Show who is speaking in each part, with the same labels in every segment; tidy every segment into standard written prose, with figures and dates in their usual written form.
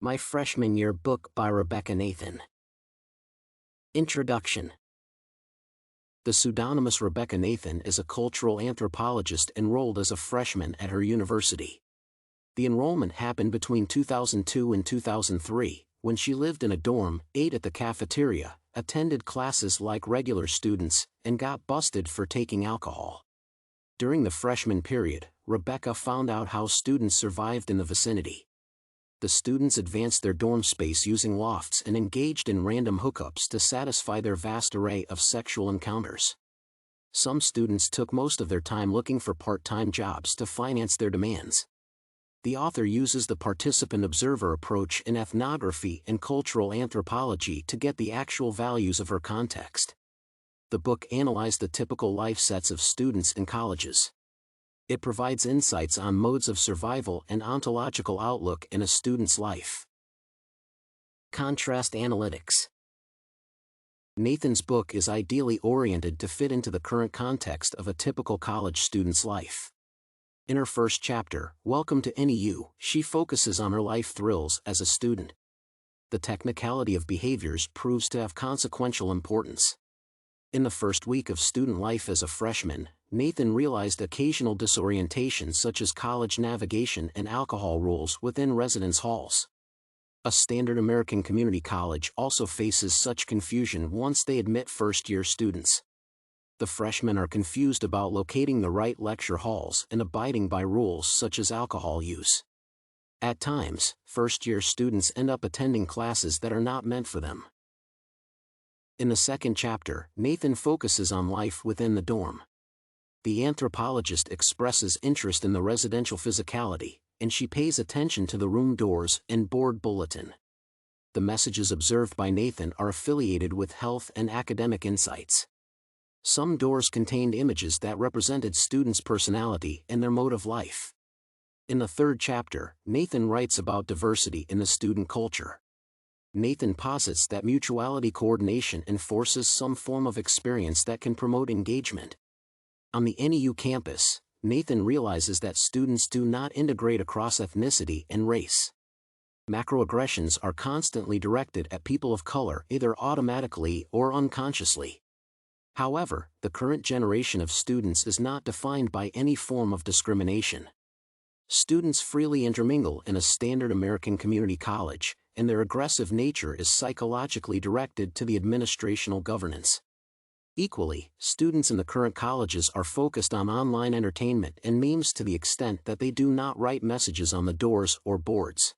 Speaker 1: My Freshman Year Book by Rebekah Nathan. Introduction. The pseudonymous Rebekah Nathan is a cultural anthropologist enrolled as a freshman at her university. The enrollment happened between 2002 and 2003, when she lived in a dorm, ate at the cafeteria, attended classes like regular students, and got busted for taking alcohol. During the freshman period, Rebekah found out how students survived in the vicinity. The students advanced their dorm space using lofts and engaged in random hookups to satisfy their vast array of sexual encounters. Some students took most of their time looking for part-time jobs to finance their demands. The author uses the participant-observer approach in ethnography and cultural anthropology to get the actual values of her context. The book analyzed the typical life sets of students in colleges. It provides insights on modes of survival and ontological outlook in a student's life. Contrast analytics. Nathan's book is ideally oriented to fit into the current context of a typical college student's life. In her first chapter, Welcome to NEU, she focuses on her life thrills as a student. The technicality of behaviors proves to have consequential importance. In the first week of student life as a freshman, Nathan realized occasional disorientation such as college navigation and alcohol rules within residence halls. A standard American community college also faces such confusion once they admit first-year students. The freshmen are confused about locating the right lecture halls and abiding by rules such as alcohol use. At times, first-year students end up attending classes that are not meant for them. In the second chapter, Nathan focuses on life within the dorm. The anthropologist expresses interest in the residential physicality, and she pays attention to the room doors and board bulletin. The messages observed by Nathan are affiliated with health and academic insights. Some doors contained images that represented students' personality and their mode of life. In the third chapter, Nathan writes about diversity in the student culture. Nathan posits that mutuality coordination enforces some form of experience that can promote engagement. On the NEU campus, Nathan realizes that students do not integrate across ethnicity and race. Macroaggressions are constantly directed at people of color either automatically or unconsciously. However, the current generation of students is not defined by any form of discrimination. Students freely intermingle in a standard American community college, and their aggressive nature is psychologically directed to the administrational governance. Equally, students in the current colleges are focused on online entertainment and memes to the extent that they do not write messages on the doors or boards.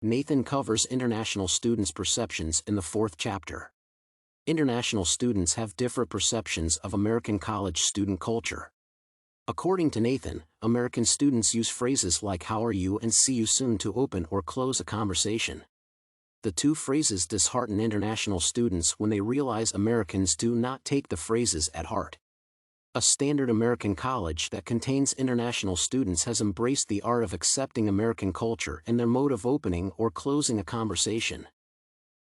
Speaker 1: Nathan covers international students' perceptions in the fourth chapter. International students have different perceptions of American college student culture. According to Nathan, American students use phrases like "how are you" and "see you soon" to open or close a conversation. The two phrases dishearten international students when they realize Americans do not take the phrases at heart. A standard American college that contains international students has embraced the art of accepting American culture and their mode of opening or closing a conversation.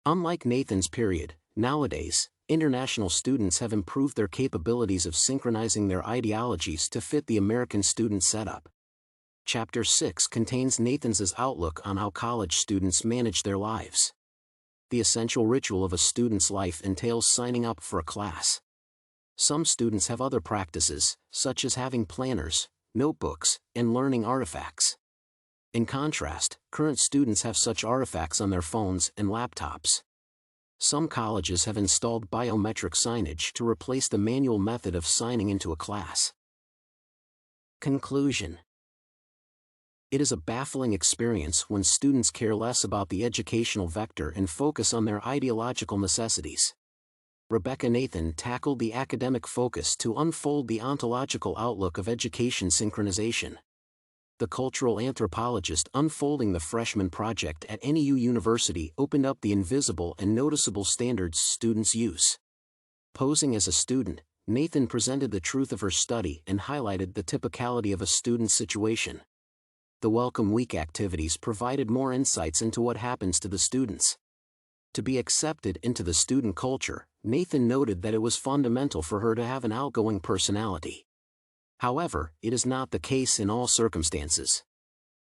Speaker 1: Unlike Nathan's period, nowadays, international students have improved their capabilities of synchronizing their ideologies to fit the American student setup. Chapter 6 contains Nathan's outlook on how college students manage their lives. The essential ritual of a student's life entails signing up for a class. Some students have other practices, such as having planners, notebooks, and learning artifacts. In contrast, current students have such artifacts on their phones and laptops. Some colleges have installed biometric signage to replace the manual method of signing into a class. Conclusion. It is a baffling experience when students care less about the educational vector and focus on their ideological necessities. Rebekah Nathan tackled the academic focus to unfold the ontological outlook of education synchronization. The cultural anthropologist unfolding the freshman project at NEU University opened up the invisible and noticeable standards students use. Posing as a student, Nathan presented the truth of her study and highlighted the typicality of a student's situation. The Welcome Week activities provided more insights into what happens to the students. To be accepted into the student culture, Nathan noted that it was fundamental for her to have an outgoing personality. However, it is not the case in all circumstances.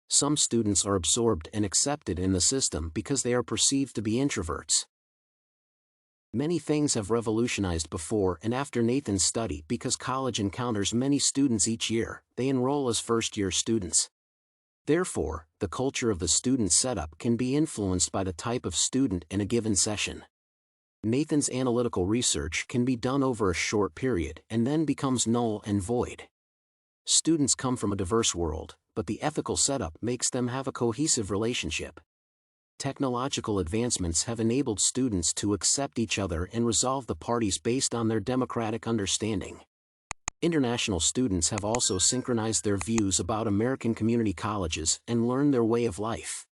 Speaker 1: Some students are absorbed and accepted in the system because they are perceived to be introverts. Many things have revolutionized before and after Nathan's study because college encounters many students each year. They enroll as first-year students. Therefore, the culture of the student setup can be influenced by the type of student in a given session. Nathan's analytical research can be done over a short period and then becomes null and void. Students come from a diverse world, but the ethical setup makes them have a cohesive relationship. Technological advancements have enabled students to accept each other and resolve the parties based on their democratic understanding. International students have also synchronized their views about American community colleges and learned their way of life.